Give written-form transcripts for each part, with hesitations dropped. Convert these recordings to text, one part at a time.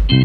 You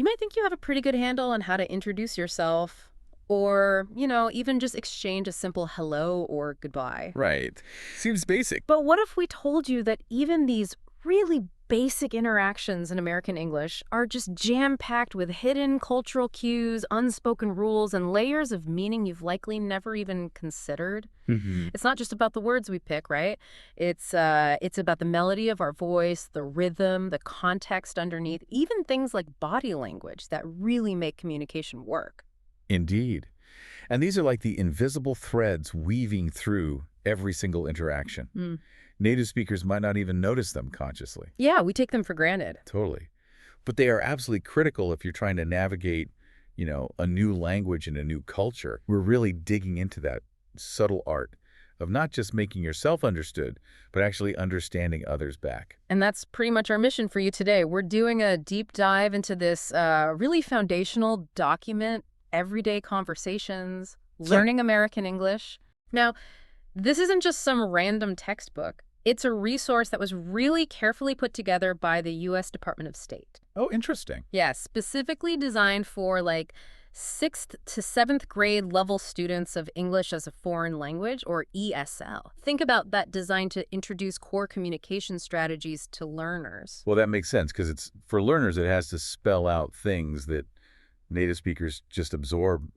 might think you have a pretty good handle on how to introduce yourself or, even just exchange a simple hello or goodbye. Right. Seems basic. But what if we told you that even these really basic interactions in American English are just jam-packed with hidden cultural cues, unspoken rules, and layers of meaning you've likely never even considered? Hmm. It's not just about the words we pick, right? It's about the melody of our voice, the rhythm, the context underneath, even things like body language that really make communication work. Indeed. And these are like the invisible threads weaving through every single interaction. Mm. Native speakers might not even notice them consciously. Yeah, we take them for granted. Totally. But they are absolutely critical if you're trying to navigate, a new language and a new culture. We're really digging into that subtle art of not just making yourself understood, but actually understanding others back. And that's pretty much our mission for you today. We're doing a deep dive into this really foundational document, everyday conversations, So, learning American English. Now, this isn't just some random textbook. It's a resource that was really carefully put together by the U.S. Department of State. oh, interesting. Yeah, specifically designed for like 6th to 7th grade level students of English as a foreign language, or ESL. Think about that, designed to introduce core communication strategies to learners. Well, that makes sense because it's for learners, it has to spell out things that native speakers just absorb,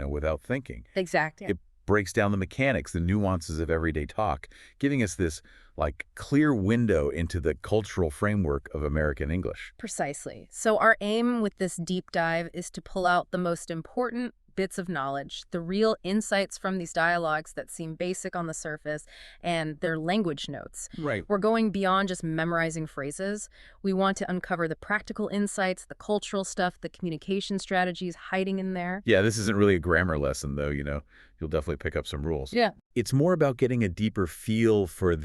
without thinking. Exactly. It breaks down the mechanics, the nuances of everyday talk, giving us this like clear window into the cultural framework of American English. Precisely. So our aim with this deep dive is to pull out the most important bits of knowledge, the real insights from these dialogues that seem basic on the surface, and their language notes. Right. We're going beyond just memorizing phrases. We want to uncover the practical insights, the cultural stuff, the communication strategies hiding in there. Yeah, this isn't really a grammar lesson, though, You'll definitely pick up some rules. Yeah. It's more about getting a deeper feel for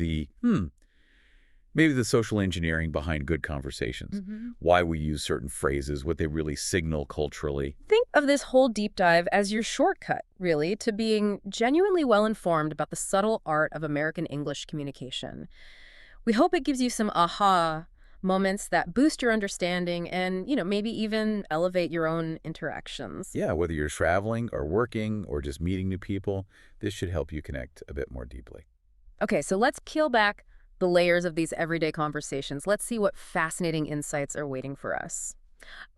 maybe the social engineering behind good conversations, Mhm. why we use certain phrases, what they really signal culturally. Think of this whole deep dive as your shortcut, really, to being genuinely well informed about the subtle art of American English communication. We hope it gives you some aha moments that boost your understanding and, maybe even elevate your own interactions. Yeah, whether you're traveling or working or just meeting new people, this should help you connect a bit more deeply. Okay, so let's peel back the layers of these everyday conversations. Let's see what fascinating insights are waiting for us.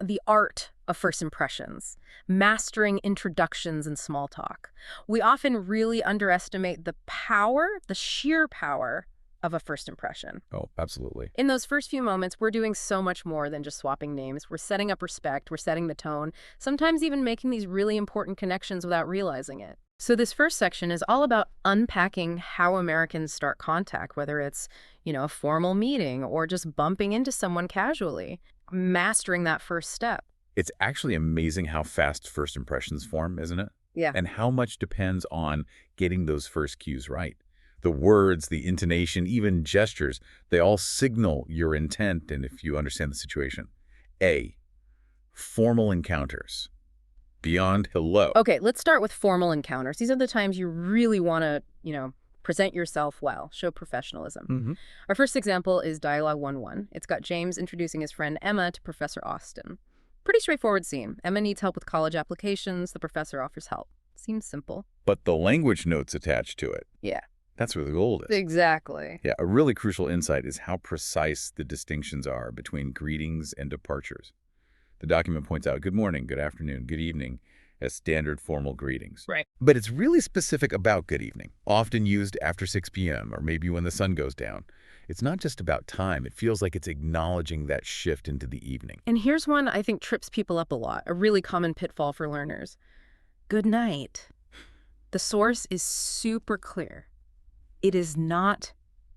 The art of first impressions, mastering introductions and small talk. We often really underestimate the power, the sheer power of a first impression. Oh, absolutely. In those first few moments, we're doing so much more than just swapping names. We're setting up respect, we're setting the tone, sometimes even making these really important connections without realizing it. So this first section is all about unpacking how Americans start contact, whether it's, a formal meeting or just bumping into someone casually, mastering that first step. It's actually amazing how fast first impressions form, isn't it? Yeah. And how much depends on getting those first cues right. The words, the intonation, even gestures, they all signal your intent and if you understand the situation. A, formal encounters. Beyond hello. Okay, let's start with formal encounters. These are the times you really want to, present yourself well, show professionalism. Hmm. Our first example is Dialogue 1-1. It's got James introducing his friend Emma to Professor Austin. Pretty straightforward scene. Emma needs help with college applications. The professor offers help. Seems simple. But the language notes attached to it, Yeah, that's where the gold is. exactly. Yeah, a really crucial insight is how precise the distinctions are between greetings and departures. The document points out good morning, good afternoon, good evening as standard formal greetings. Right. But it's really specific about good evening, often used after 6 p.m. or maybe when the sun goes down. It's not just about time. It feels like it's acknowledging that shift into the evening. And here's one I think trips people up a lot, a really common pitfall for learners. Good night. The source is super clear. It is not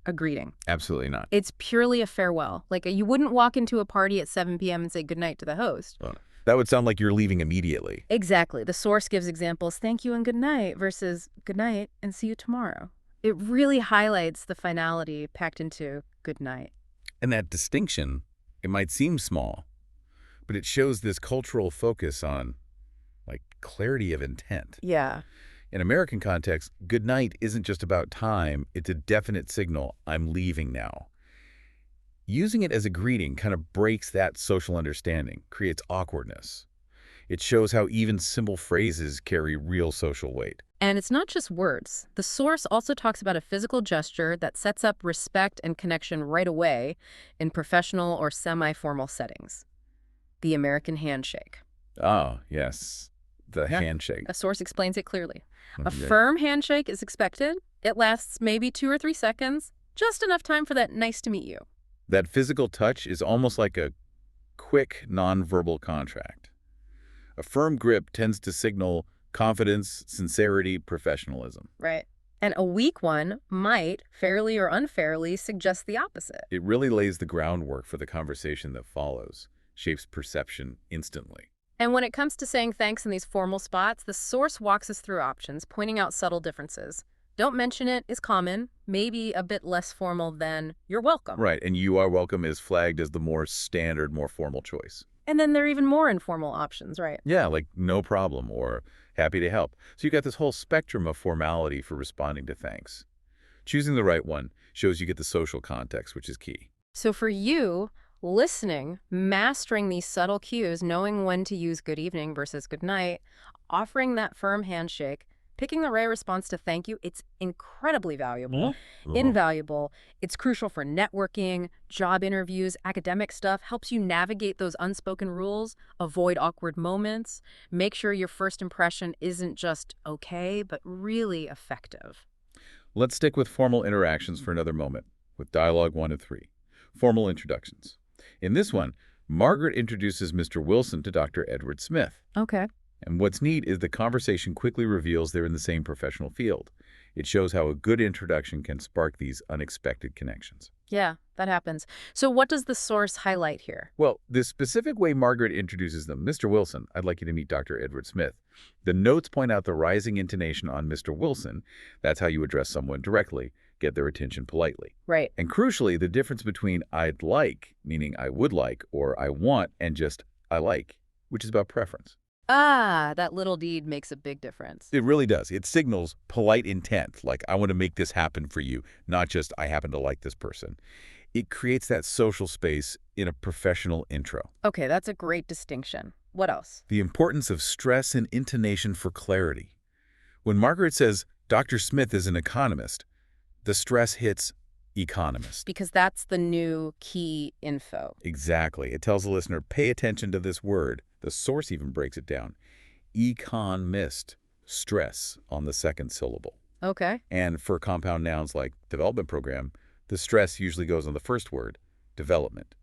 a greeting. Absolutely not. It's purely a farewell. Like you wouldn't walk into a party at 7 p.m. and say goodnight to the host. Well, that would sound like you're leaving immediately. Exactly. The source gives examples, thank you and good night, versus good night and see you tomorrow. It really highlights the finality packed into good night. And that distinction, it might seem small, but it shows this cultural focus on, like, clarity of intent. Yeah. In American context, good night isn't just about time. It's a definite signal, I'm leaving now. Using it as a greeting kind of breaks that social understanding, creates awkwardness. It shows how even simple phrases carry real social weight. And it's not just words. The source also talks about a physical gesture that sets up respect and connection right away in professional or semi-formal settings. The American handshake. Oh, yes. The Yeah. handshake. A source explains it clearly. A Yeah. firm handshake is expected. It lasts maybe 2 or 3 seconds, just enough time for that nice to meet you. That physical touch is almost like a quick nonverbal contract. A firm grip tends to signal confidence, sincerity, professionalism. Right. And a weak one might, fairly or unfairly, suggest the opposite. It really lays the groundwork for the conversation that follows, shapes perception instantly. And when it comes to saying thanks in these formal spots, the source walks us through options, pointing out subtle differences. Don't mention it is common, maybe a bit less formal than you're welcome. Right, and you are welcome is flagged as the more standard, more formal choice. And then there are even more informal options, right? Yeah, like no problem or happy to help. So you got this whole spectrum of formality for responding to thanks. Choosing the right one shows you get the social context, which is key. So for you, listening, mastering these subtle cues, knowing when to use good evening versus good night, offering that firm handshake, picking the right response to thank you, it's incredibly valuable. Invaluable. It's crucial for networking, job interviews, academic stuff, helps you navigate those unspoken rules, avoid awkward moments, make sure your first impression isn't just okay, but really effective. Let's stick with formal interactions for another moment, with dialogue 1 of 3. Formal introductions. In this one, Margaret introduces Mr. Wilson to Dr. Edward Smith. Okay. And what's neat is the conversation quickly reveals they're in the same professional field. It shows how a good introduction can spark these unexpected connections. Yeah, that happens. So what does the source highlight here? Well, the specific way Margaret introduces them, Mr. Wilson, I'd like you to meet Dr. Edward Smith. The notes point out the rising intonation on Mr. Wilson. That's how you address someone directly, get their attention politely. Right. And crucially, the difference between I'd like, meaning I would like, or I want, and just I like, which is about preference. Ah, that little deed makes a big difference. It really does. It signals polite intent, like I want to make this happen for you, not just I happen to like this person. It creates that social space in a professional intro. Okay, that's a great distinction. What else? The importance of stress and intonation for clarity. When Margaret says, Dr. Smith is an economist, the stress hits economist. Because that's the new key info. Exactly. It tells the listener, pay attention to this word. The source even breaks it down. Economist, stress on the second syllable. Okay. And for compound nouns like development program, the stress usually goes on the first word, development.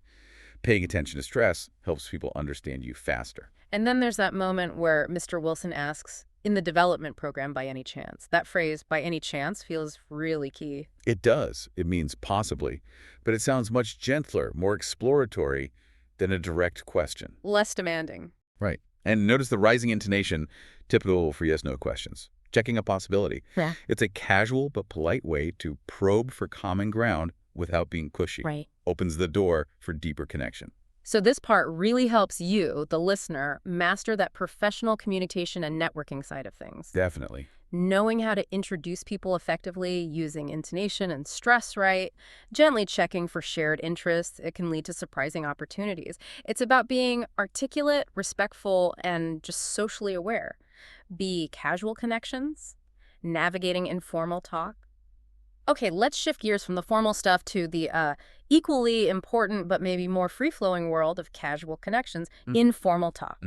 Paying attention to stress helps people understand you faster. And then there's that moment where Mr. Wilson asks, in the development program by any chance. That phrase, by any chance, feels really key. It does. It means possibly. But it sounds much gentler, more exploratory than a direct question. Less demanding. Right. And notice the rising intonation, typical for yes-no questions. Checking a possibility. Yeah. It's a casual but polite way to probe for common ground without being pushy. Right. Opens the door for deeper connection. So this part really helps you, the listener, master that professional communication and networking side of things. Definitely. Knowing how to introduce people effectively, using intonation and stress right, gently checking for shared interests, it can lead to surprising opportunities. It's about being articulate, respectful, and just socially aware. Be casual connections, navigating informal talk. Okay, let's shift gears from the formal stuff to the equally important but maybe more free-flowing world of casual connections, informal talk.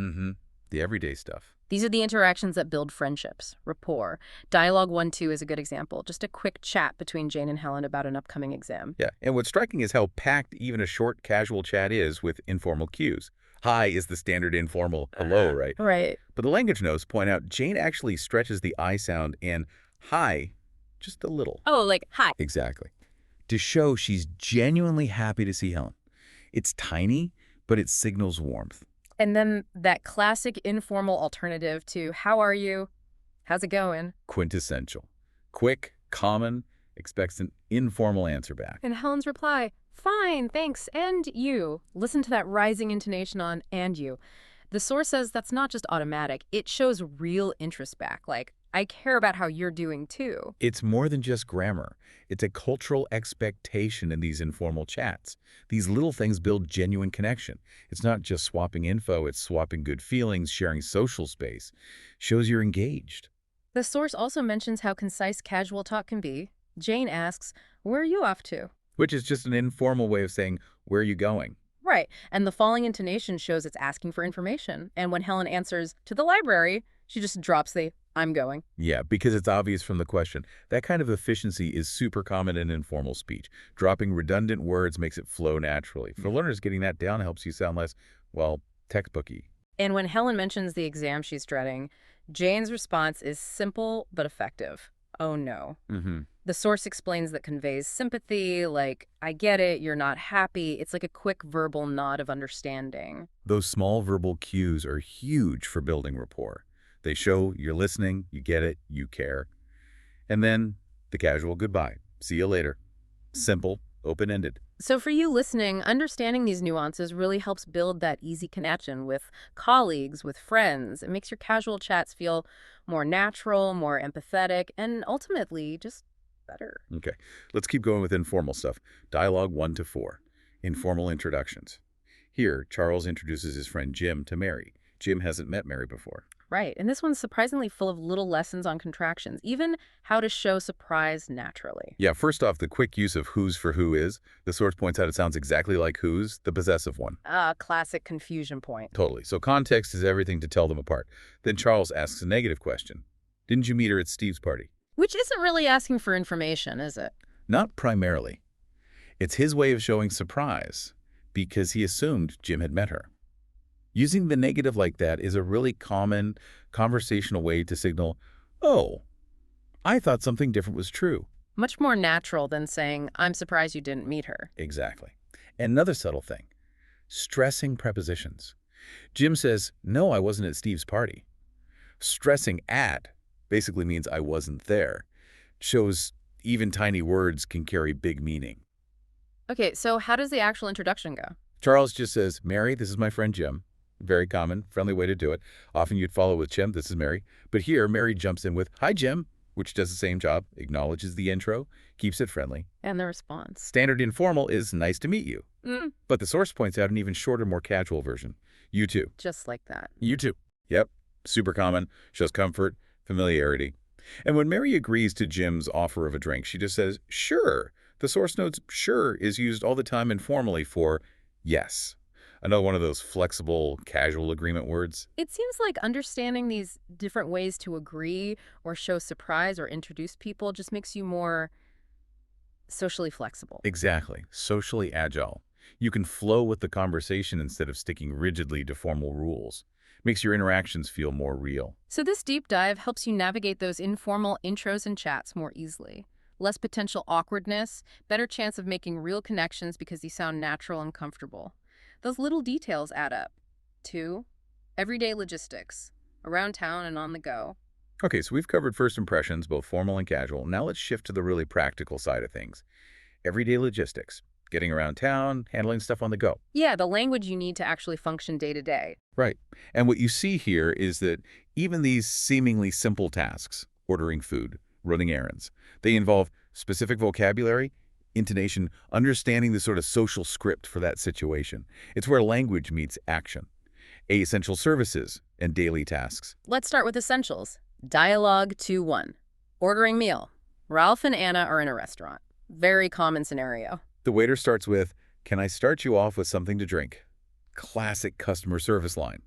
The everyday stuff. These are the interactions that build friendships, rapport. Dialogue 1-2 is a good example. Just a quick chat between Jane and Helen about an upcoming exam. Yeah, and what's striking is how packed even a short casual chat is with informal cues. Hi is the standard informal hello, right? Right. But the language notes point out Jane actually stretches the I sound and hi just a little. Oh, like, hi. Exactly. To show she's genuinely happy to see Helen. It's tiny, but it signals warmth. And then that classic informal alternative to how are you? How's it going? Quintessential. Quick, common, expects an informal answer back. And Helen's reply, fine, thanks, and you. Listen to that rising intonation on and you. The source says that's not just automatic. It shows real interest back, like, I care about how you're doing too. It's more than just grammar. It's a cultural expectation in these informal chats. These little things build genuine connection. It's not just swapping info, it's swapping good feelings, sharing social space. Shows you're engaged. The source also mentions how concise casual talk can be. Jane asks, "Where are you off to?" Which is just an informal way of saying, where are you going? Right, and the falling intonation shows it's asking for information. And when Helen answers, "To the library," she just drops the "I'm going." Yeah, because it's obvious from the question. That kind of efficiency is super common in informal speech. Dropping redundant words makes it flow naturally. For learners, getting that down helps you sound less, well, textbooky. And when Helen mentions the exam she's dreading, Jane's response is simple but effective. "Oh no." Mm-hmm. The source explains that conveys sympathy, like, "I get it, you're not happy." It's like a quick verbal nod of understanding. Those small verbal cues are huge for building rapport. They show you're listening, you get it, you care. And then the casual goodbye. See you later. Simple, open-ended. So for you listening, understanding these nuances really helps build that easy connection with colleagues, with friends. It makes your casual chats feel more natural, more empathetic, and ultimately just better. Okay, let's keep going with informal stuff. Dialogue 1 to 4. Informal introductions. Here, Charles introduces his friend Jim to Mary. Jim hasn't met Mary before. Right, and this one's surprisingly full of little lessons on contractions, even how to show surprise naturally. Yeah, first off, the quick use of who's for who is. The source points out it sounds exactly like who's, the possessive one. Classic confusion point. Totally. So context is everything to tell them apart. Then Charles asks a negative question. Didn't you meet her at Steve's party? Which isn't really asking for information, is it? Not primarily. It's his way of showing surprise because he assumed Jim had met her. Using the negative like that is a really common conversational way to signal, oh, I thought something different was true. Much more natural than saying, "I'm surprised you didn't meet her." Exactly. And another subtle thing, stressing prepositions. Jim says, no, I wasn't at Steve's party. Stressing at basically means I wasn't there. Shows even tiny words can carry big meaning. Okay, so how does the actual introduction go? Charles just says, Mary, this is my friend Jim. Very common, friendly way to do it. Often you'd follow with Jim, this is Mary. But here, Mary jumps in with, hi, Jim, which does the same job, acknowledges the intro, keeps it friendly. And the response. Standard informal is nice to meet you. Mm. But the source points out an even shorter, more casual version. You too. Just like that. You too. Yep. Super common. Shows comfort, familiarity. And when Mary agrees to Jim's offer of a drink, she just says, sure. The source notes sure is used all the time informally for yes. Another one of those flexible, casual agreement words. It seems like understanding these different ways to agree or show surprise or introduce people just makes you more socially flexible. Exactly. Socially agile. You can flow with the conversation instead of sticking rigidly to formal rules. Makes your interactions feel more real. So this deep dive helps you navigate those informal intros and chats more easily. Less potential awkwardness, better chance of making real connections because you sound natural and comfortable. Those little details add up. 2. Everyday logistics. Around town and on the go. Okay, so we've covered first impressions, both formal and casual. Now let's shift to the really practical side of things. Everyday logistics. Getting around town, handling stuff on the go. Yeah, the language you need to actually function day to day. Right. And what you see here is that even these seemingly simple tasks, ordering food, running errands, they involve specific vocabulary, intonation, understanding the sort of social script for that situation. It's where language meets action. Essential services and daily tasks. Let's start with essentials. Dialogue 2-1. Ordering meal. Ralph and Anna are in a restaurant. Very common scenario. The waiter starts with, can I start you off with something to drink? Classic customer service line.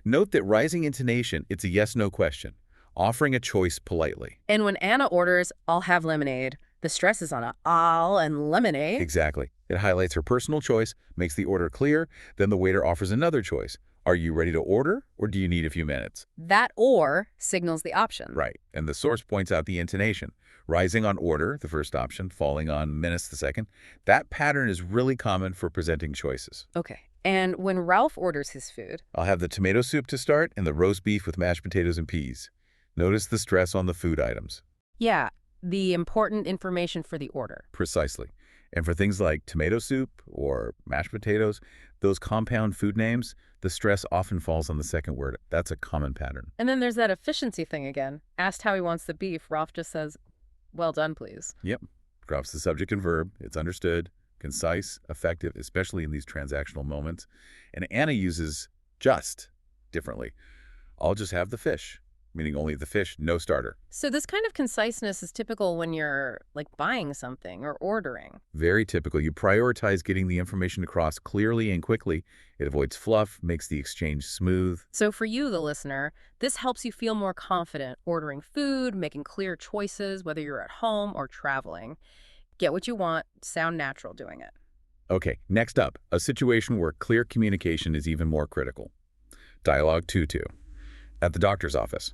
Note that rising intonation, it's a yes-no question, offering a choice politely. And when Anna orders, "I'll have lemonade," the stress is on a "I'll" and lemonade. Exactly. It highlights her personal choice, makes the order clear, then the waiter offers another choice. Are you ready to order, or do you need a few minutes? That "or" signals the option. Right. And the source points out the intonation. Rising on order, the first option, falling on minutes, the second. That pattern is really common for presenting choices. Okay. And when Ralph orders his food, I'll have the tomato soup to start and the roast beef with mashed potatoes and peas. Notice the stress on the food items. yeah, the important information for the order. Precisely. And for things like tomato soup or mashed potatoes, those compound food names, the stress often falls on the second word. That's a common pattern. And then there's that efficiency thing again. Asked how he wants the beef, Ralph just says, well done, please. Yep. Drops the subject and verb. It's understood, concise, effective, especially in these transactional moments. And Anna uses just differently. I'll just have the fish, meaning only the fish, no starter. So this kind of conciseness is typical when you're like buying something or ordering. Very typical. You prioritize getting the information across clearly and quickly. It avoids fluff, makes the exchange smooth. So for you, the listener, this helps you feel more confident ordering food, making clear choices, whether you're at home or traveling. Get what you want, sound natural doing it. Okay, next up, a situation where clear communication is even more critical. Dialogue 2-2. At the doctor's office.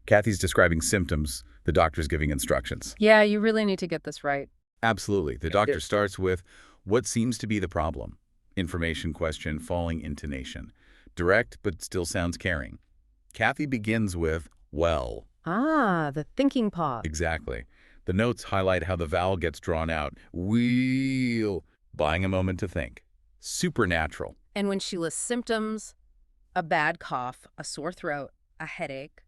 Kathy's describing symptoms, the doctor's giving instructions. Yeah, you really need to get this right. Absolutely. The doctor starts with, what seems to be the problem? Information question, falling intonation. Direct, but still sounds caring. Kathy begins with, well. Ah, the thinking pause. Exactly. The notes highlight how the vowel gets drawn out. Wheel. Buying a moment to think. Supernatural. And when she lists symptoms, a bad cough, a sore throat, a headache,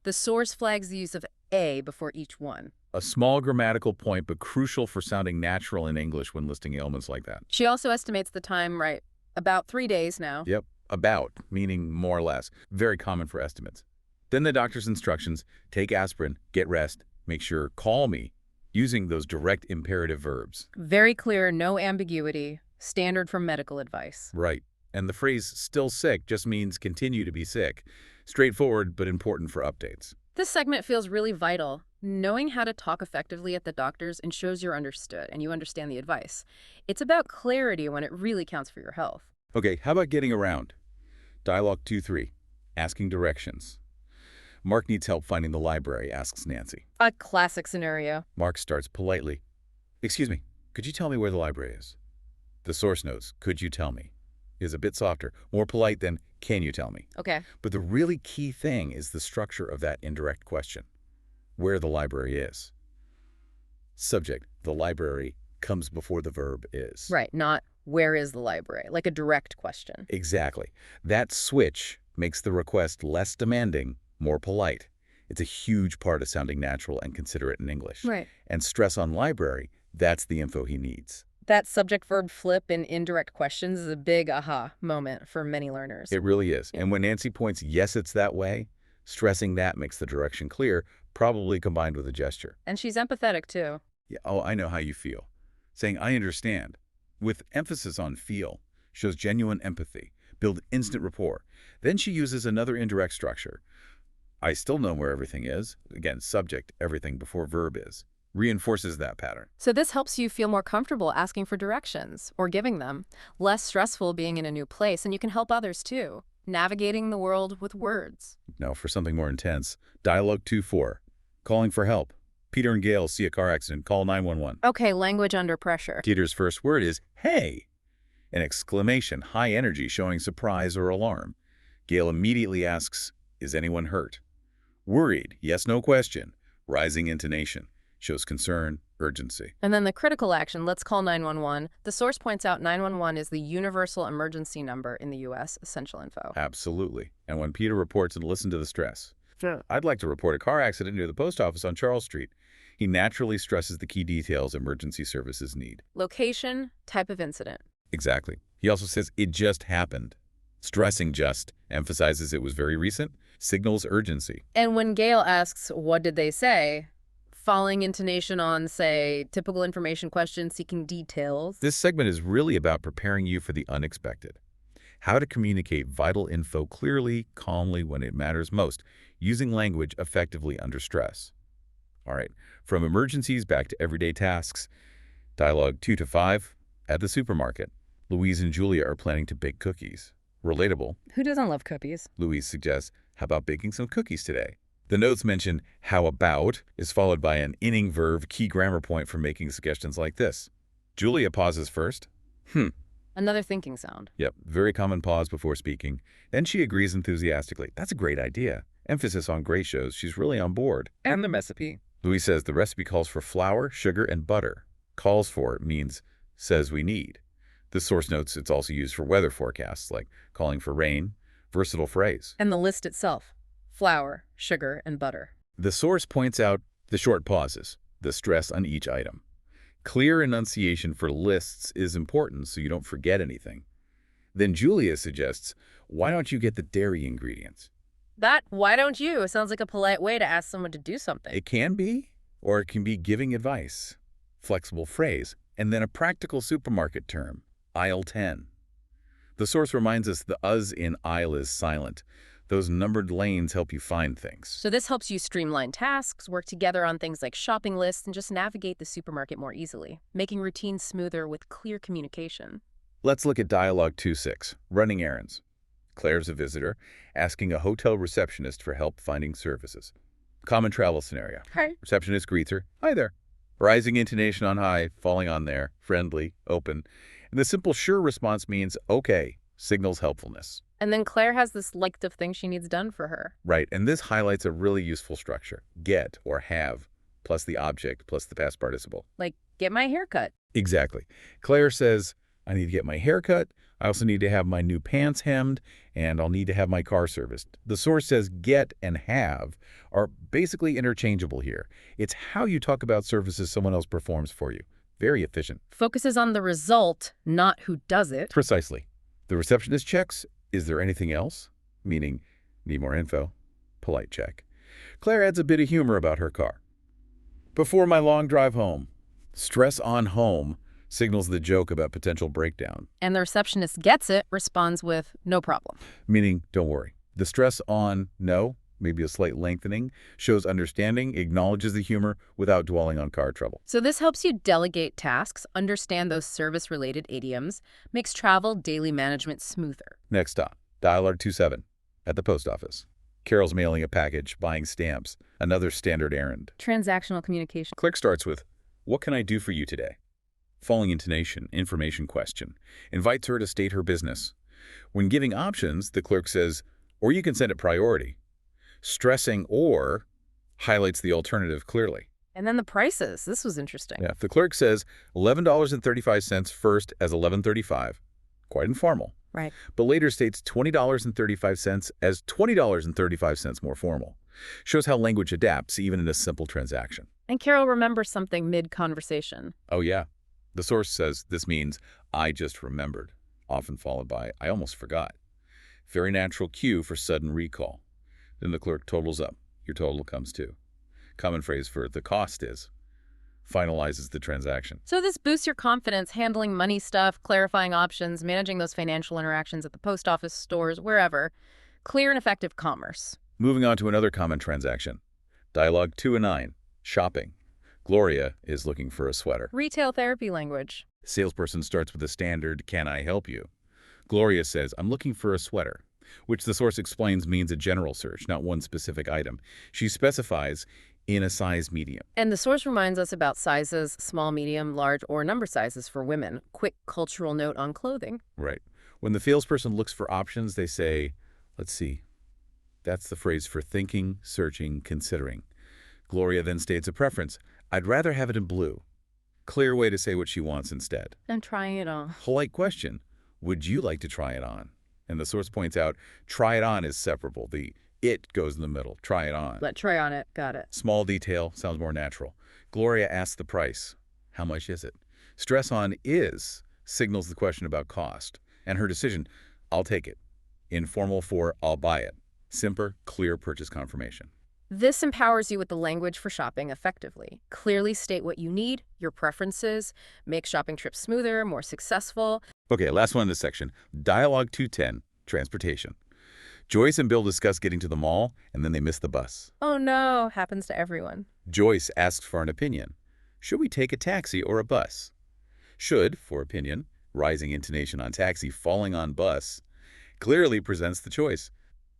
the source flags the use of a before each one. A small grammatical point, but crucial for sounding natural in English when listing ailments like that. She also estimates the time, right, about 3 days now. Yep, about, meaning more or less. Very common for estimates. Then the doctor's instructions, take aspirin, get rest, make sure, call me, using those direct imperative verbs. Very clear, no ambiguity, standard for medical advice. Right. And the phrase still sick just means continue to be sick. Straightforward, but important for updates. This segment feels really vital. Knowing how to talk effectively at the doctor's ensures you're understood and you understand the advice. It's about clarity when it really counts for your health. Okay, how about getting around? Dialogue 2-3, asking directions. Mark needs help finding the library, asks Nancy. A classic scenario. Mark starts politely. Excuse me, could you tell me where the library is? The source notes, could you tell me, is a bit softer, more polite than, can you tell me? Okay. But the really key thing is the structure of that indirect question, where the library is. Subject, the library, comes before the verb is. Right, not where is the library, like a direct question. Exactly. That switch makes the request less demanding, more polite. It's a huge part of sounding natural and considerate in English. Right. And stress on library, that's the info he needs. That subject-verb flip in indirect questions is a big aha moment for many learners. It really is. And when Nancy points, yes, it's that way, stressing that makes the direction clear, probably combined with a gesture. And she's empathetic, too. Yeah, oh, I know how you feel. Saying, I understand, with emphasis on feel, shows genuine empathy, build instant rapport. Then she uses another indirect structure. I still know where everything is. Again, subject, everything before verb is. Reinforces that pattern. So this helps you feel more comfortable asking for directions or giving them, less stressful being in a new place, and you can help others too, navigating the world with words. Now, for something more intense, Dialogue 2-4, calling for help. Peter and Gail see a car accident, call 911. Okay, language under pressure. Peter's first word is, hey! An exclamation, high energy, showing surprise or alarm. Gail immediately asks, is anyone hurt? Worried, yes, no question. Rising intonation. Shows concern, urgency. And then the critical action, let's call 911. The source points out 911 is the universal emergency number in the U.S. Essential info. Absolutely. And when Peter reports and listen to the stress. Sure. I'd like to report a car accident near the post office on Charles Street. He naturally stresses the key details emergency services need. Location, type of incident. Exactly. He also says it just happened. Stressing just emphasizes it was very recent, signals urgency. And when Gail asks, what did they say? Falling intonation on, say, typical information question seeking details. This segment is really about preparing you for the unexpected. How to communicate vital info clearly, calmly when it matters most, using language effectively under stress. All right, from emergencies back to everyday tasks. Dialogue 2-5, at the supermarket. Louise and Julia are planning to bake cookies. Relatable. Who doesn't love cookies? Louise suggests, how about baking some cookies today? The notes mention how about is followed by an inning verb key grammar point for making suggestions like this. Julia pauses first. Another thinking sound. Yep, very common pause before speaking. Then she agrees enthusiastically. That's a great idea. Emphasis on great shows she's really on board. And the recipe. Louise says the recipe calls for flour, sugar, and butter. Calls for means says we need. The source notes it's also used for weather forecasts, like calling for rain. Versatile phrase. And the list itself: flour, sugar, and butter. The source points out the short pauses, the stress on each item. Clear enunciation for lists is important so you don't forget anything. Then Julia suggests, why don't you get the dairy ingredients? That "why don't you" sounds like a polite way to ask someone to do something. It can be, or it can be giving advice. Flexible phrase, and then a practical supermarket term, aisle 10. The source reminds us the us in aisle is silent. Those numbered lanes help you find things. So this helps you streamline tasks, work together on things like shopping lists, and just navigate the supermarket more easily, making routines smoother with clear communication. Let's look at Dialogue 2.6, running errands. Claire's a visitor, asking a hotel receptionist for help finding services. Common travel scenario. Hi. Receptionist greets her, hi there. Rising intonation on high, falling on there, friendly, open. And the simple sure response means, okay, signals helpfulness. And then Claire has this list of things she needs done for her. Right, and this highlights a really useful structure. Get, or have, plus the object, plus the past participle. Like, get my hair cut. Exactly. Claire says, I need to get my hair cut, I also need to have my new pants hemmed, and I'll need to have my car serviced. The source says get and have are basically interchangeable here. It's how you talk about services someone else performs for you. Very efficient. Focuses on the result, not who does it. Precisely. The receptionist checks, is there anything else? Meaning, need more info. Polite check. Claire adds a bit of humor about her car. Before my long drive home. Stress on home signals the joke about potential breakdown. And the receptionist gets it, responds with, no problem. Meaning, don't worry. The stress on no, maybe a slight lengthening, shows understanding, acknowledges the humor without dwelling on car trouble. So this helps you delegate tasks, understand those service-related idioms, makes travel daily management smoother. Next stop, Dialogue 2.7, at the post office. Carol's mailing a package, buying stamps, another standard errand. Transactional communication. Clerk starts with, what can I do for you today? Following intonation, information question, invites her to state her business. When giving options, the clerk says, or you can send it priority. Stressing or highlights the alternative clearly. And then the prices. This was interesting. Yeah, the clerk says $11.35 first as $11.35. Quite informal. Right. But later states $20.35 as $20.35 more formal. Shows how language adapts even in a simple transaction. And Carol remembers something mid-conversation. Oh yeah. The source says this means I just remembered, often followed by I almost forgot. Very natural cue for sudden recall. Then the clerk totals up. Your total comes to. Common phrase for the cost is. Finalizes the transaction. So this boosts your confidence handling money stuff, clarifying options, managing those financial interactions at the post office, stores, wherever. Clear and effective commerce. Moving on to another common transaction. Dialogue 2 and 9. Shopping. Gloria is looking for a sweater. Retail therapy language. Salesperson starts with a standard, can I help you? Gloria says, I'm looking for a sweater, which the source explains means a general search, not one specific item. She specifies in a size medium. And the source reminds us about sizes, small, medium, large, or number sizes for women. Quick cultural note on clothing. Right. When the salesperson looks for options, they say, let's see. That's the phrase for thinking, searching, considering. Gloria then states a preference. I'd rather have it in blue. Clear way to say what she wants instead. I'm trying it on. Polite question. Would you like to try it on? And the source points out, try it on is separable. The it goes in the middle. Try it on. Let try on it. Got it. Small detail, sounds more natural. Gloria asks the price. How much is it? Stress on is signals the question about cost. And her decision, I'll take it. Informal for I'll buy it. Simper, clear purchase confirmation. This empowers you with the language for shopping effectively. Clearly state what you need, your preferences, make shopping trips smoother, more successful. Okay, last one in this section. Dialogue 210, transportation. Joyce and Bill discuss getting to the mall, and then they miss the bus. Oh no, happens to everyone. Joyce asks for an opinion. Should we take a taxi or a bus? Should, for opinion, rising intonation on taxi, falling on bus, clearly presents the choice.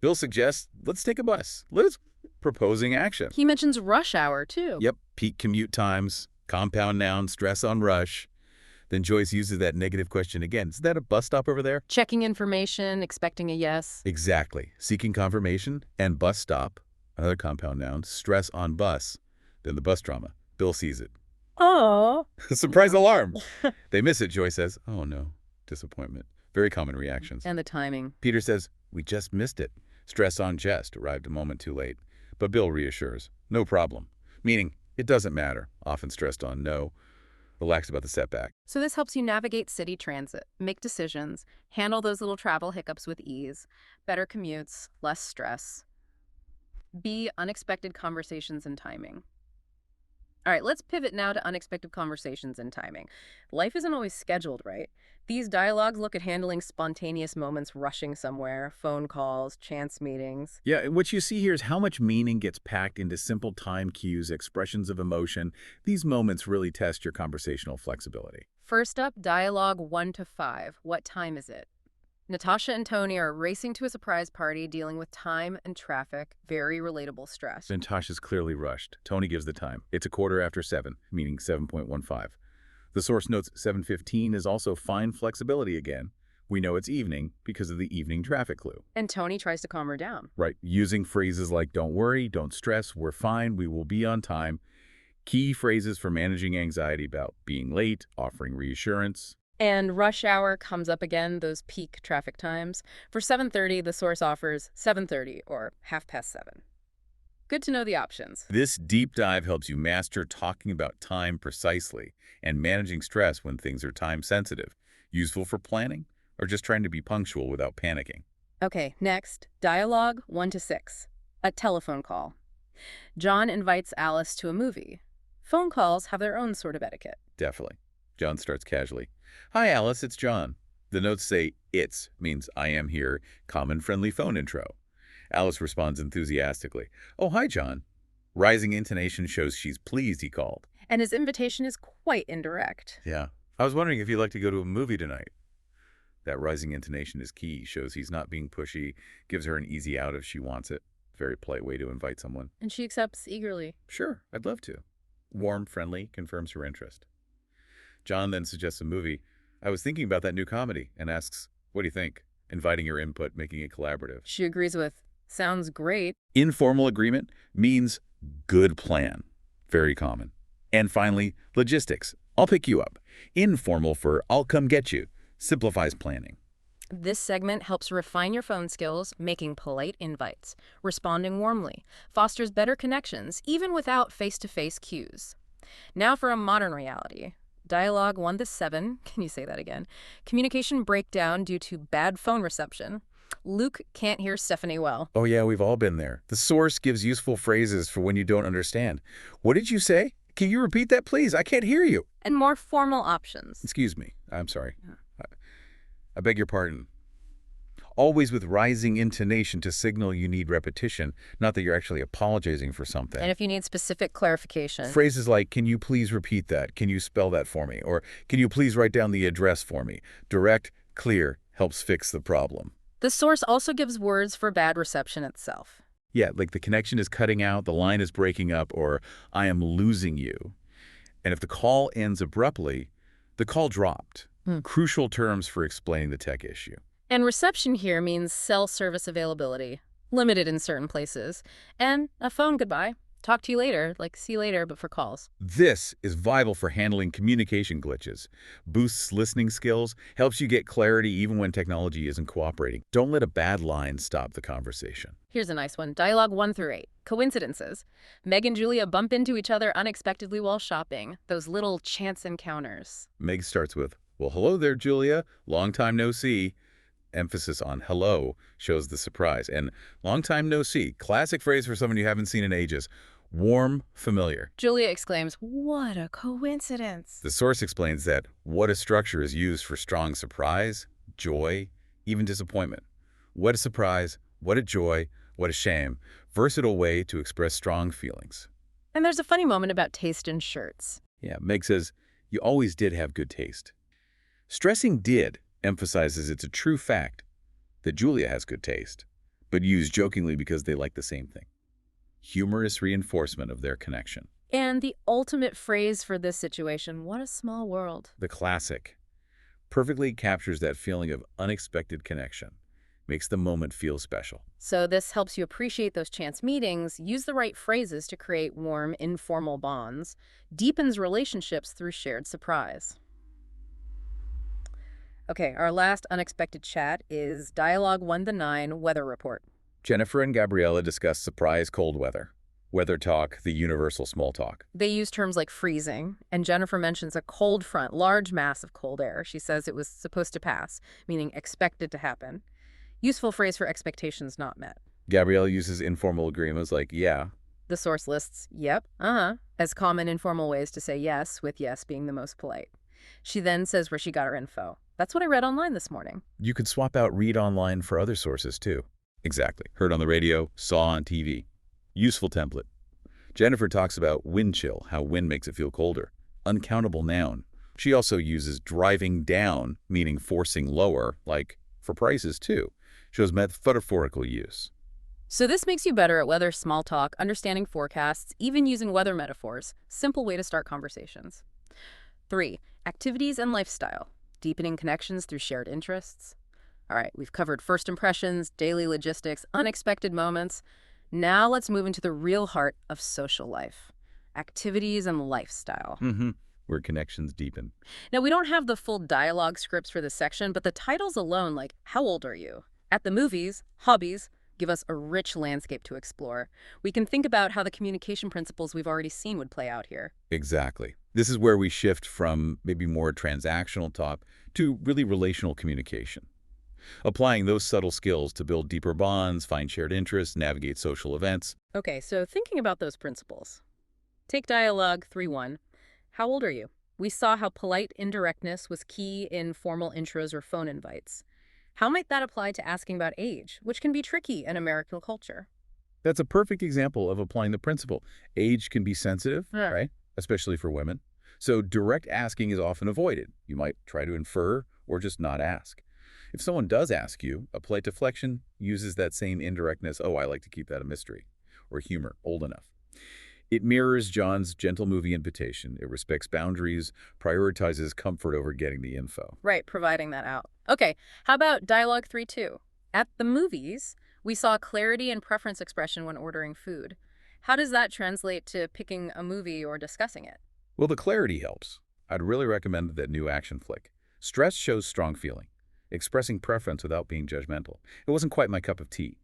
Bill suggests, let's take a bus. Let's proposing action. He mentions rush hour, too. Yep, peak commute times, compound noun, stress on rush. Then Joyce uses that negative question again. Is that a bus stop over there? Checking information, expecting a yes. Exactly. Seeking confirmation and bus stop, another compound noun, stress on bus. Then the bus drama. Bill sees it. Oh. Surprise alarm. They miss it, Joy says. Oh, no. Disappointment. Very common reactions. And the timing. Peter says, we just missed it. Stress on jest, arrived a moment too late. But Bill reassures, no problem. Meaning, it doesn't matter, often stressed on no, relaxed about the setback. So this helps you navigate city transit, make decisions, handle those little travel hiccups with ease, better commutes, less stress. B, unexpected conversations and timing. All right, let's pivot now to unexpected conversations and timing. Life isn't always scheduled, right? These dialogues look at handling spontaneous moments rushing somewhere, phone calls, chance meetings. Yeah, what you see here is how much meaning gets packed into simple time cues, expressions of emotion. These moments really test your conversational flexibility. First up, dialogue 1 to 5. What time is it? Natasha and Tony are racing to a surprise party, dealing with time and traffic. Very relatable stress. Natasha's clearly rushed. Tony gives the time. It's 7:15, meaning 7:15. The source notes 7:15 is also fine flexibility again. We know it's evening because of the evening traffic clue. And Tony tries to calm her down. Right, using phrases like don't worry, don't stress, we're fine, we will be on time. Key phrases for managing anxiety about being late, offering reassurance. And rush hour comes up again, those peak traffic times. For 7:30, the source offers 7:30 or 7:30. Good to know the options. This deep dive helps you master talking about time precisely and managing stress when things are time sensitive. Useful for planning or just trying to be punctual without panicking. Okay, next, dialogue 1 to 6. A telephone call. John invites Alice to a movie. Phone calls have their own sort of etiquette. Definitely. John starts casually. Hi, Alice, it's John. The notes say it's means I am here, common friendly phone intro. Alice responds enthusiastically. Oh, hi, John. Rising intonation shows she's pleased he called. And his invitation is quite indirect. Yeah. I was wondering if you'd like to go to a movie tonight. That rising intonation is key, shows he's not being pushy, gives her an easy out if she wants it. Very polite way to invite someone. And she accepts eagerly. Sure, I'd love to. Warm, friendly, confirms her interest. John then suggests a movie. I was thinking about that new comedy and asks, what do you think? Inviting her input, making it collaborative. She agrees with, sounds great. Informal agreement means good plan. Very common. And finally, logistics. I'll pick you up. Informal for I'll come get you. Simplifies planning. This segment helps refine your phone skills, making polite invites, responding warmly, fosters better connections, even without face-to-face cues. Now for a modern reality. Dialogue 1 to 7, can you say that again? Communication breakdown due to bad phone reception. Luke can't hear Stephanie well. Oh yeah, we've all been there. The source gives useful phrases for when you don't understand. What did you say? Can you repeat that, please? I can't hear you. And more formal options. Excuse me. I'm sorry. I beg your pardon. Always with rising intonation to signal you need repetition, not that you're actually apologizing for something. And if you need specific clarification. Phrases like, can you please repeat that? Can you spell that for me? Or can you please write down the address for me? Direct, clear, helps fix the problem. The source also gives words for bad reception itself. Yeah, like the connection is cutting out, the line is breaking up, or I am losing you. And if the call ends abruptly, the call dropped. Crucial terms for explaining the tech issue. And reception here means cell service availability, limited in certain places, and a phone goodbye. Talk to you later, like see you later, but for calls. This is vital for handling communication glitches. Boosts listening skills, helps you get clarity even when technology isn't cooperating. Don't let a bad line stop the conversation. Here's a nice one. Dialogue 1 through 8. Coincidences. Meg and Julia bump into each other unexpectedly while shopping. Those little chance encounters. Meg starts with, well, hello there, Julia. Long time no see. Emphasis on hello shows the surprise. And long time no see, classic phrase for someone you haven't seen in ages. Warm, familiar. Julia exclaims, what a coincidence. The source explains that what a structure is used for strong surprise, joy, even disappointment. What a surprise, what a joy, what a shame. Versatile way to express strong feelings. And there's a funny moment about taste in shirts. Yeah, Meg says, you always did have good taste. Stressing did emphasizes it's a true fact that Julia has good taste, but used jokingly because they like the same thing. Humorous reinforcement of their connection. And the ultimate phrase for this situation, what a small world. The classic perfectly captures that feeling of unexpected connection, makes the moment feel special. So this helps you appreciate those chance meetings, use the right phrases to create warm, informal bonds, deepens relationships through shared surprise. Okay, our last unexpected chat is Dialogue 1 to 9 Weather Report. Jennifer and Gabriella discuss surprise cold weather talk, the universal small talk. They use terms like freezing, and Jennifer mentions a cold front, large mass of cold air. She says it was supposed to pass, meaning expected to happen. Useful phrase for expectations not met. Gabriella uses informal agreements like, yeah. The source lists yep, as common informal ways to say yes, with yes being the most polite. She then says where she got her info. That's what I read online this morning. You could swap out read online for other sources too. Exactly. Heard on the radio, saw on TV. Useful template. Jennifer talks about wind chill, how wind makes it feel colder. Uncountable noun. She also uses driving down, meaning forcing lower, like for prices too. Shows metaphorical use. So this makes you better at weather small talk, understanding forecasts, even using weather metaphors. Simple way to start conversations. 3. Activities and lifestyle. Deepening connections through shared interests. All right, we've covered first impressions, daily logistics, unexpected moments. Now let's move into the real heart of social life. Activities and lifestyle. Where connections deepen. Now, we don't have the full dialogue scripts for this section, but the titles alone, like How Old Are You? At the Movies, Hobbies, give us a rich landscape to explore. We can think about how the communication principles we've already seen would play out here. Exactly. This is where we shift from maybe more transactional talk to really relational communication. Applying those subtle skills to build deeper bonds, find shared interests, navigate social events. Okay, so thinking about those principles. Take dialogue 3-1. How old are you? We saw how polite indirectness was key in formal intros or phone invites. How might that apply to asking about age, which can be tricky in American culture? That's a perfect example of applying the principle. Age can be sensitive, Yeah. right? Especially for women. So direct asking is often avoided. You might try to infer or just not ask. If someone does ask you, a polite deflection uses that same indirectness, oh, I like to keep that a mystery, or humor, old enough. It mirrors John's gentle movie invitation. It respects boundaries, prioritizes comfort over getting the info. Right, providing that out. Okay, how about dialogue 3-2? At the movies, we saw clarity and preference expression when ordering food. How does that translate to picking a movie or discussing it? Well, the clarity helps. I'd really recommend that new action flick. Stress shows strong feeling. Expressing preference without being judgmental. It wasn't quite my cup of tea.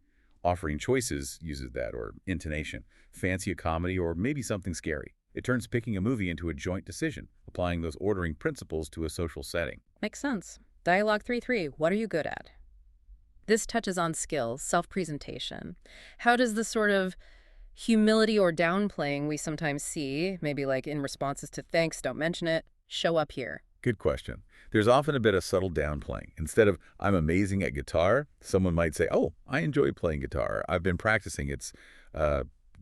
Offering choices uses that, or intonation. Fancy a comedy or maybe something scary. It turns picking a movie into a joint decision, applying those ordering principles to a social setting. Makes sense. Dialogue 3-3, what are you good at? This touches on skills, self-presentation. How does the sort of humility or downplaying we sometimes see, maybe like in responses to thanks, don't mention it, show up here? Good question. There's often a bit of subtle downplaying. Instead of, I'm amazing at guitar, someone might say, oh, I enjoy playing guitar. I've been practicing. It's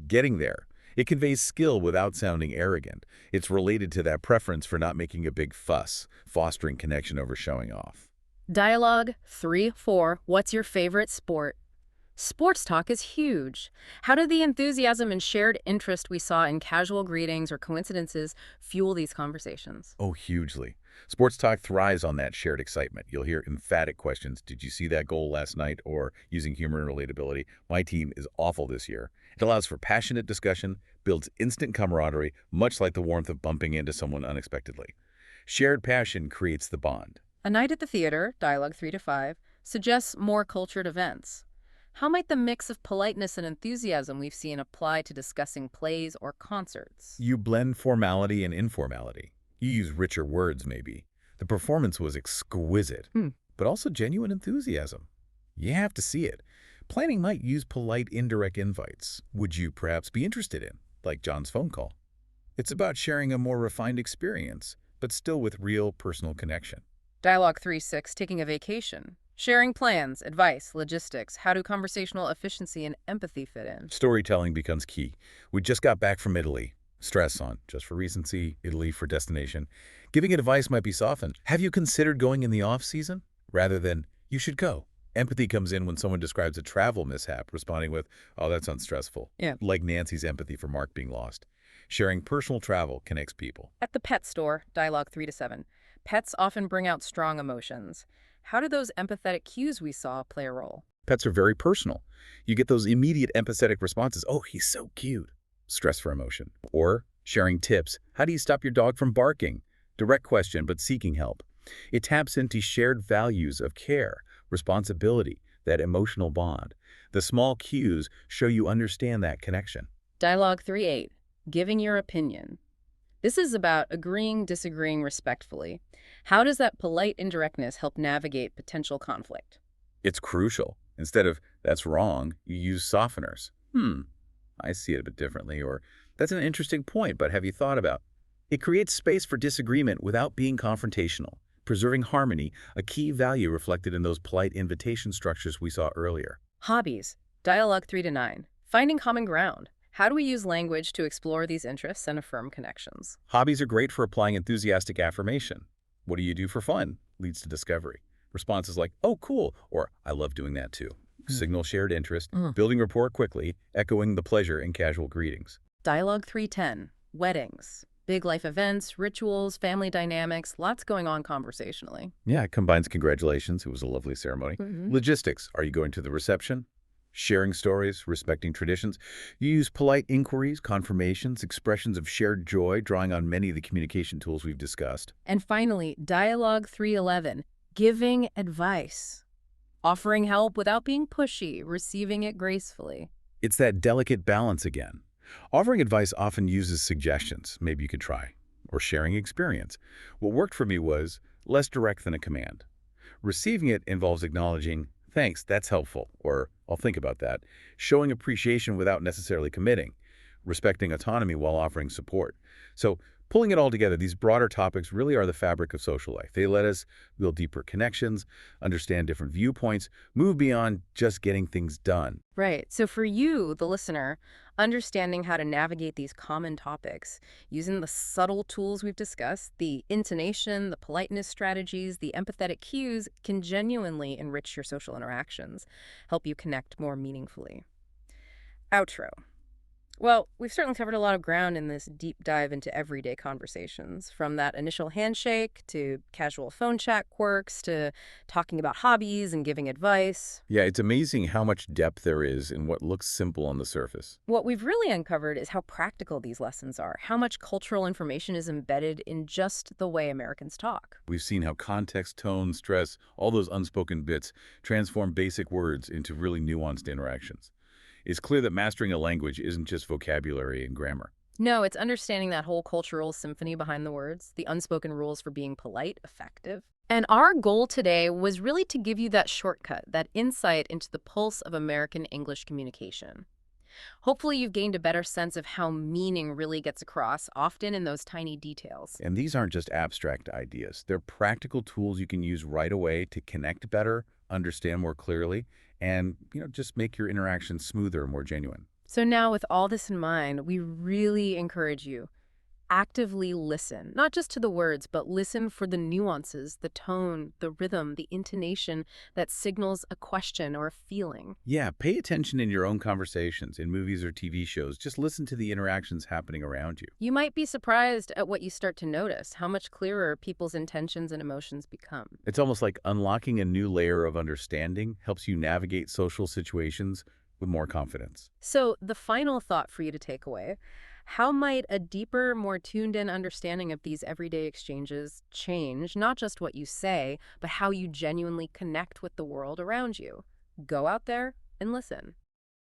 getting there. It conveys skill without sounding arrogant. It's related to that preference for not making a big fuss, fostering connection over showing off. Dialogue 3-4, what's your favorite sport? Sports talk is huge. How did the enthusiasm and shared interest we saw in casual greetings or coincidences fuel these conversations? Oh, hugely. Sports talk thrives on that shared excitement. You'll hear emphatic questions. Did you see that goal last night? Or using humor and relatability. My team is awful this year. It allows for passionate discussion, builds instant camaraderie, much like the warmth of bumping into someone unexpectedly. Shared passion creates the bond. A night at the theater, dialogue 3-5, suggests more cultured events. How might the mix of politeness and enthusiasm we've seen apply to discussing plays or concerts? You blend formality and informality. You use richer words, maybe. The performance was exquisite, but also genuine enthusiasm. You have to see it. Planning might use polite, indirect invites. Would you perhaps be interested in, like John's phone call? It's about sharing a more refined experience, but still with real personal connection. Dialogue 3-6, taking a vacation. Sharing plans, advice, logistics. How do conversational efficiency and empathy fit in? Storytelling becomes key. We just got back from Italy. Stress on, just for recency, Italy for destination. Giving advice might be softened. Have you considered going in the off-season? Rather than, you should go. Empathy comes in when someone describes a travel mishap, responding with, oh, that sounds stressful. Yeah. Like Nancy's empathy for Mark being lost. Sharing personal travel connects people. At the pet store, dialogue 3-7, pets often bring out strong emotions. How do those empathetic cues we saw play a role? Pets are very personal. You get those immediate empathetic responses. Oh, he's so cute. Stress for emotion. Or sharing tips. How do you stop your dog from barking? Direct question, but seeking help. It taps into shared values of care, responsibility, that emotional bond. The small cues show you understand that connection. Dialogue 3.8, giving your opinion. This is about agreeing, disagreeing respectfully. How does that polite indirectness help navigate potential conflict? It's crucial. Instead of, that's wrong, you use softeners. I see it a bit differently, or that's an interesting point, but have you thought about? It creates space for disagreement without being confrontational, preserving harmony, a key value reflected in those polite invitation structures we saw earlier. Hobbies. Dialogue 3 to 9, finding common ground. How do we use language to explore these interests and affirm connections? Hobbies are great for applying enthusiastic affirmation. What do you do for fun? Leads to discovery. Responses like, oh, cool, or I love doing that too. Signal shared interest, building rapport quickly, echoing the pleasure in casual greetings. Dialogue 3:10, weddings. Big life events, rituals, family dynamics, lots going on conversationally. Yeah, it combines congratulations, it was a lovely ceremony. Logistics, are you going to the reception? Sharing stories, respecting traditions. You use polite inquiries, confirmations, expressions of shared joy, drawing on many of the communication tools we've discussed. And finally, Dialogue 3:11, giving advice. Offering help without being pushy, receiving it gracefully. It's that delicate balance again. Offering advice often uses suggestions, maybe you could try, or sharing experience. What worked for me was less direct than a command. Receiving it involves acknowledging, thanks, that's helpful, or I'll think about that. Showing appreciation without necessarily committing. Respecting autonomy while offering support. So, pulling it all together, these broader topics really are the fabric of social life. They let us build deeper connections, understand different viewpoints, move beyond just getting things done. Right. So for you, the listener, understanding how to navigate these common topics, using the subtle tools we've discussed, the intonation, the politeness strategies, the empathetic cues, can genuinely enrich your social interactions, help you connect more meaningfully. Outro. Well, we've certainly covered a lot of ground in this deep dive into everyday conversations, from that initial handshake to casual phone chat quirks to talking about hobbies and giving advice. Yeah, it's amazing how much depth there is in what looks simple on the surface. What we've really uncovered is how practical these lessons are, how much cultural information is embedded in just the way Americans talk. We've seen how context, tone, stress, all those unspoken bits transform basic words into really nuanced interactions. It's clear that mastering a language isn't just vocabulary and grammar. No, it's understanding that whole cultural symphony behind the words, the unspoken rules for being polite, effective. And our goal today was really to give you that shortcut, that insight into the pulse of American English communication. Hopefully you've gained a better sense of how meaning really gets across, often in those tiny details. And these aren't just abstract ideas. They're practical tools you can use right away to connect better, understand more clearly, and just make your interactions smoother and more genuine. So now, with all this in mind, we really encourage you, actively listen, not just to the words, but listen for the nuances, the tone, the rhythm, the intonation that signals a question or a feeling. Yeah, pay attention in your own conversations, in movies or TV shows. Just listen to the interactions happening around you. You might be surprised at what you start to notice, how much clearer people's intentions and emotions become. It's almost like unlocking a new layer of understanding helps you navigate social situations with more confidence. So, the final thought for you to take away: how might a deeper, more tuned-in understanding of these everyday exchanges change not just what you say, but how you genuinely connect with the world around you? Go out there and listen.